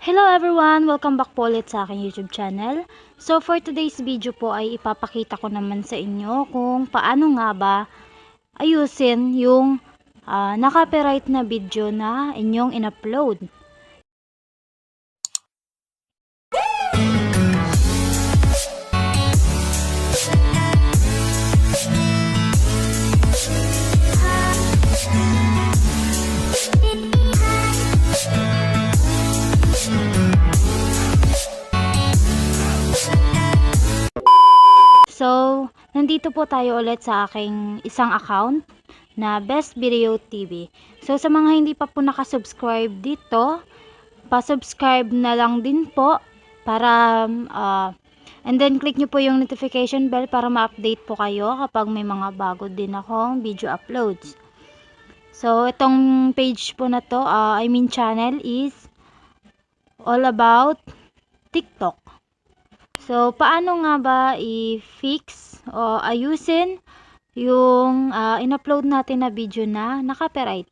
Hello everyone! Welcome back po ulit sa aking YouTube channel. So for today's video po ay ipapakita ko naman sa inyo kung paano nga ba ayusin yung naka-copyright na video na inyong in-upload. So, nandito po tayo ulit sa aking isang account na Best Video TV. So, sa mga hindi pa po nakasubscribe dito, pa-subscribe na lang din po para and then click nyo po yung notification bell para ma-update po kayo kapag may mga bago din akong video uploads. So, itong page po na to, channel is all about TikTok. So, paano nga ba i-fix o ayusin yung in-upload natin na video na naka-copyright?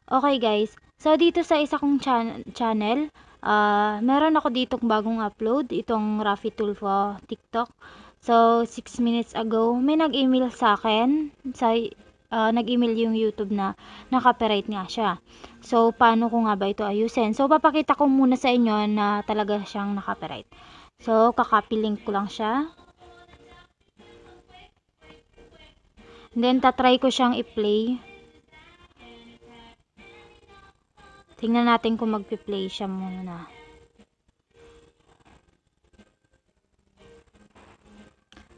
Okay guys, so dito sa isa kong channel, meron ako ditong bagong upload, itong Rafi Tulfo TikTok. So, 6 minutes ago, may nag-email sa akin, nag-email yung YouTube na naka-copyright nga siya. So, paano ko nga ba ito ayusin? So, papakita ko muna sa inyo na talaga siyang naka-copyright. So, kakopy link ko lang siya. And then, tatry ko siyang i-play. Tingnan natin kung mag-play siya muna.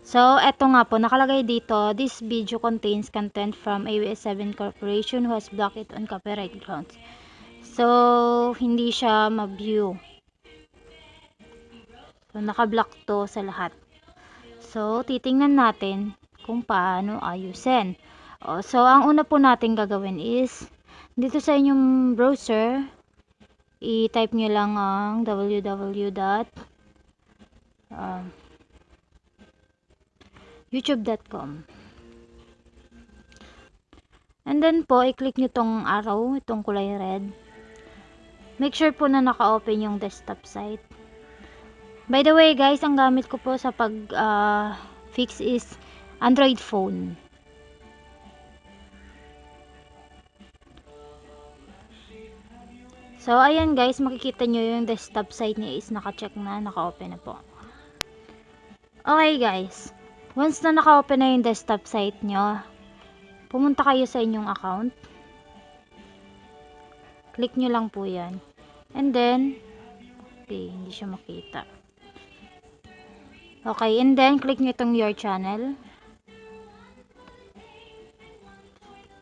So, eto nga po, nakalagay dito, this video contains content from AWS7 Corporation who has blocked it on copyright grounds. So, hindi siya ma-view. So, naka-block to sa lahat. So, titingnan natin kung paano ayusin. So, ang una po natin gagawin is, dito sa inyong browser, i-type nyo lang ang www.youtube.com. And then po, i-click nyo tong arrow, itong kulay red. Make sure po na naka-open yung desktop site. By the way guys, ang gamit ko po sa pag-fix is Android phone. So, ayan guys, makikita nyo yung desktop site niya is naka-check na, naka-open na po. Okay guys, once na naka-open na yung desktop site nyo, pumunta kayo sa inyong account. Click nyo lang po yan. And then, okay, hindi siya makita. Okay, and then, click nyo itong your channel.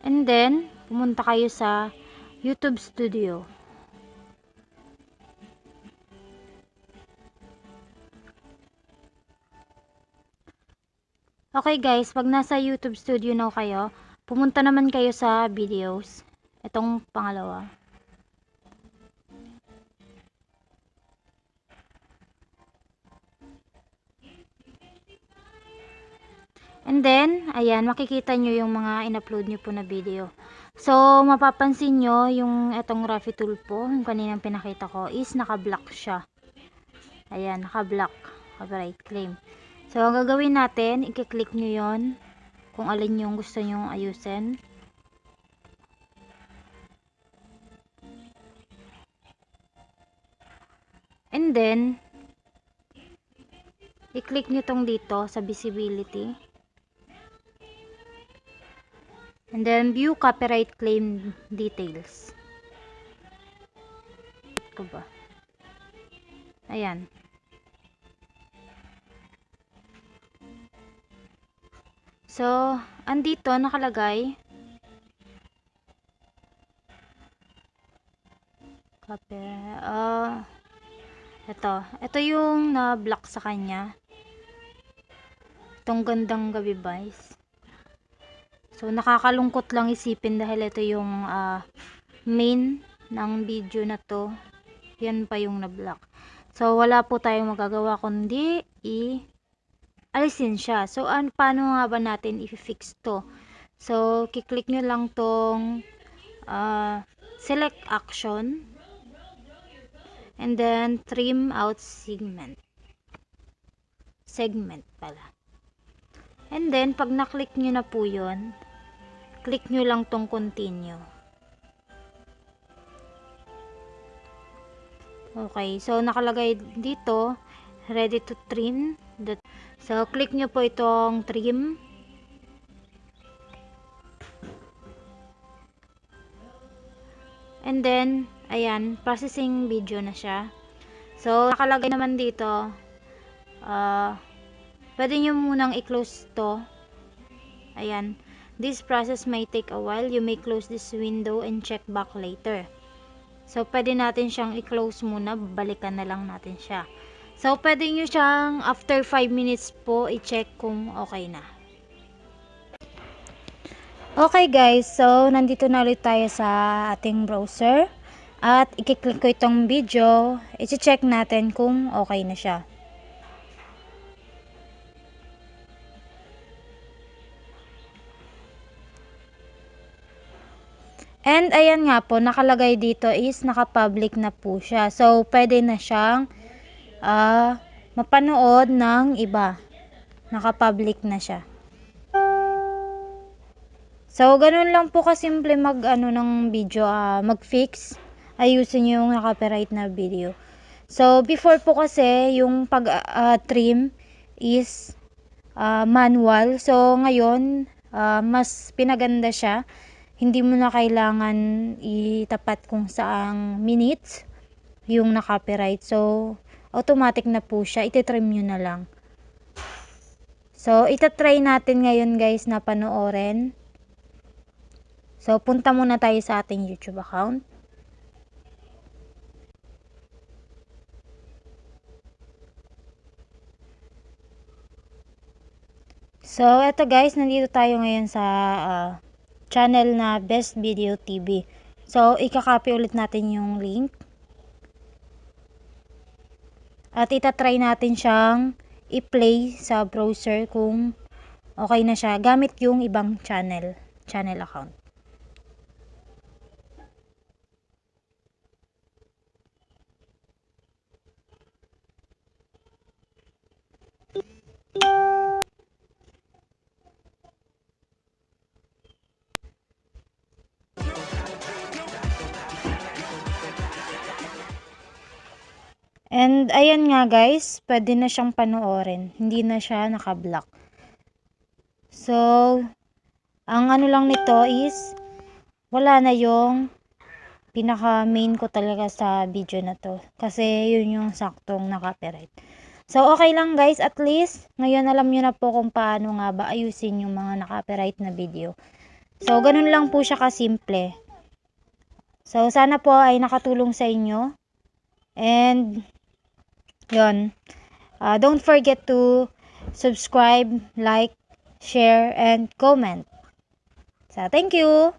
And then, pumunta kayo sa YouTube Studio. Okay guys, pag nasa YouTube Studio na kayo, pumunta naman kayo sa videos. Itong pangalawa. And then, ayan, makikita nyo yung mga in-upload nyo po na video. So, mapapansin nyo yung itong Rafi tool po, yung kaninang pinakita ko, is naka-block siya. Ayan, naka-block. Copyright claim. So, ang gagawin natin, i-click nyo yon kung alin yung gusto nyo ayusin. And then, i-click nyo tong dito sa visibility. And then, view copyright claim details. Ito ba? Ayan. So, andito nakalagay ito yung na-block sa kanya. Itong gandang gabi guys. So, nakakalungkot lang isipin dahil ito yung main ng video na to. Yan pa yung na-block. So, wala po tayong magagawa kundi alisin siya. So, paano nga ba natin i-fix to? So, kiklik nyo lang tong select action. and then trim out segment pala. And then pag na-click nyo na po yun, click nyo lang tong continue. Okay, so nakalagay dito ready to trim. So click nyo po itong trim. And then ayan, processing video na siya. So nakalagay naman dito pwede nyo munang i-close to. Ayan, this process may take a while, you may close this window and check back later. So pwede natin siyang i-close muna, balikan na lang natin siya. So pwede nyo siyang after 5 minutes po i-check kung okay na. Okay guys, so nandito na ulit tayo sa ating browser at i-click ko itong video, i-check natin kung okay na siya. And ayan nga po, nakalagay dito is naka-public na po siya. So pwede na siyang mapanood ng iba. Naka-public na siya. So ganun lang po kasimple ng video, mag-fix, ayusin niyo yung copyright na video. So before po kasi yung pag-trim is manual. So ngayon mas pinaganda siya. Hindi mo na kailangan itapat kung saang minutes yung na-copyright. So automatic na po siya, iti-trim nyo na lang. So itatry natin ngayon guys na panoorin. So punta muna tayo sa ating YouTube account. So eto guys, nandito tayo ngayon sa channel na Best Video TV. So ika-copy ulit natin yung link. At itatry natin siyang i-play sa browser kung okay na siya gamit yung ibang channel account. And ayan nga guys, pwede na siyang panoorin. Hindi na siya naka-block. So, ang ano lang nito is wala na yung pinaka main ko talaga sa video na to. Kasi yun yung saktong na-copyright. So, okay lang guys. At least, ngayon alam nyo na po kung paano nga ba ayusin yung mga na-copyright na video. So, ganun lang po siya kasimple. So, sana po ay nakatulong sa inyo. And, yun. Don't forget to subscribe, like, share, and comment. So, thank you!